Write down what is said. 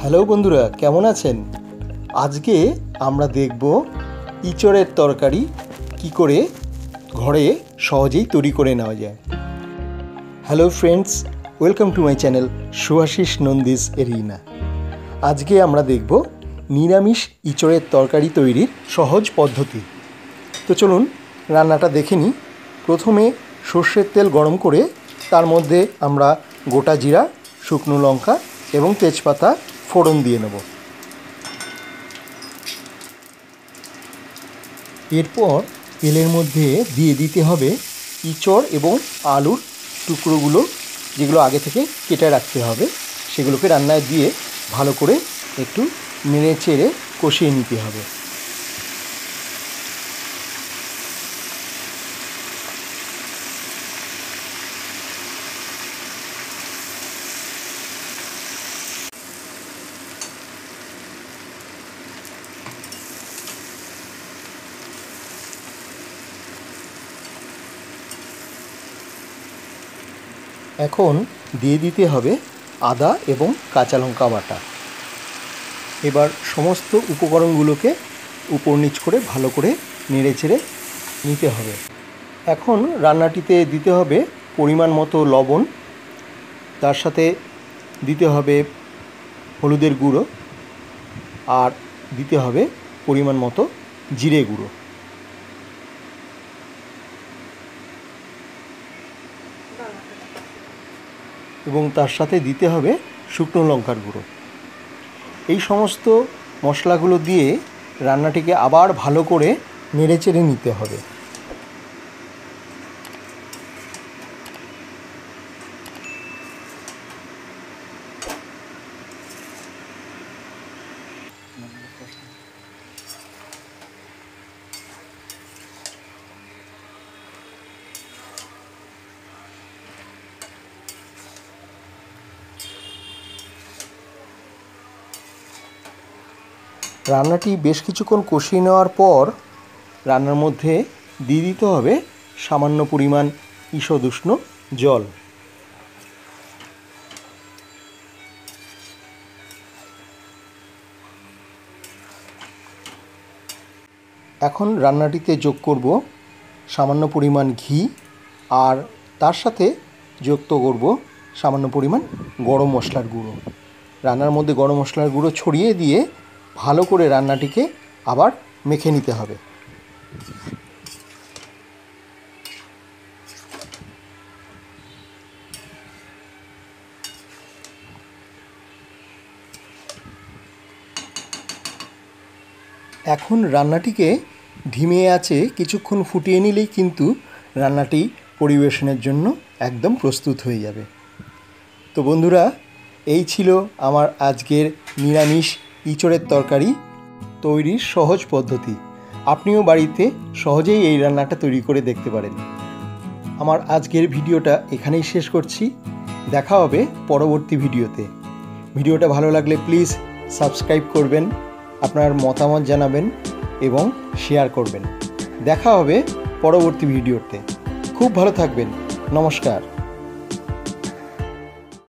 Hello বন্ধুরা, কেমন আছেন? আজকে আমরা দেখব ইঁচড়ের তরকারি কি করে ঘরে সহজেই তৈরি করে নেওয়া যায়। Hello friends, welcome to my channel Subhashis Nandi's arena. আজকে আমরা দেখব নিরামিষ ইঁচড়ের তরকারি তৈরির সহজ পদ্ধতি। তো চলুন রান্নাটা দেখে নিই। প্রথমে সর্ষের তেল গরম করে তার মধ্যে আমরা গোটা জিরা, শুকনো লঙ্কা এবং তেজপাতা ফোড়ন দিয়ে নেব। এরপর তেলের মধ্যে দিয়ে দিতে হবে ইঁচড় এবং আলুর টুকরোগুলো, যেগুলো আগে থেকে কেটে রাখতে হবে। সেগুলোকে রান্নায় দিয়ে ভালো করে একটু নেড়ে চেড়ে কষিয়ে নিতে হবে। এখন দিয়ে দিতে হবে আদা এবং কাঁচা লঙ্কা বাটা। এবার সমস্ত উপকরণগুলোকে উপর নিচ করে ভালো করে নেড়ে চেড়ে নিতে হবে। এখন রান্নাটিতে দিতে হবে পরিমাণ মতো লবণ, তার সাথে দিতে হবে হলুদের গুঁড়ো, আর দিতে হবে পরিমাণ মতো জিরে গুঁড়ো। এবং তার সাথে দিতে হবে শুকনো লঙ্কার গুঁড়ো। এই সমস্ত মশলাগুলো দিয়ে রান্নাটিকে আবার ভালো করে নেড়েচেড়ে নিতে হবে। রান্নাটি বেশ কিছুক্ষণ কষিয়ে নেওয়ার পর রান্নার মধ্যে দিয়ে দিতে হবে সামান্য পরিমাণ ঈষৎ উষ্ণ জল। এখন রান্নাটিতে যোগ করব সামান্য পরিমাণ ঘি, আর তার সাথে যুক্ত করব সামান্য পরিমাণ গরম মশলার গুঁড়ো। রান্নার মধ্যে গরম মশলার গুঁড়ো ছড়িয়ে দিয়ে ভালো করে রান্নাটিকে আবার মেখে নিতে হবে। এখন রান্নাটিকে ধিমে আঁচে কিছুক্ষণ ফুটিয়ে নিলেই কিন্তু রান্নাটি পরিবেশনের জন্য একদম প্রস্তুত হয়ে যাবে। তো বন্ধুরা, এই ছিল আমার আজকের নিরামিষ ইঁচড়ের তরকারি তৈরির সহজ পদ্ধতি। আপনিও বাড়িতে সহজেই এই রান্নাটা তৈরি করে দেখতে পারেন। আমার আজকের ভিডিওটা এখানেই শেষ করছি। দেখা হবে পরবর্তী ভিডিওতে। ভিডিওটা ভালো লাগলে প্লিজ সাবস্ক্রাইব করবেন, আপনার মতামত জানাবেন এবং শেয়ার করবেন। দেখা হবে পরবর্তী ভিডিওতে। খুব ভালো থাকবেন। নমস্কার।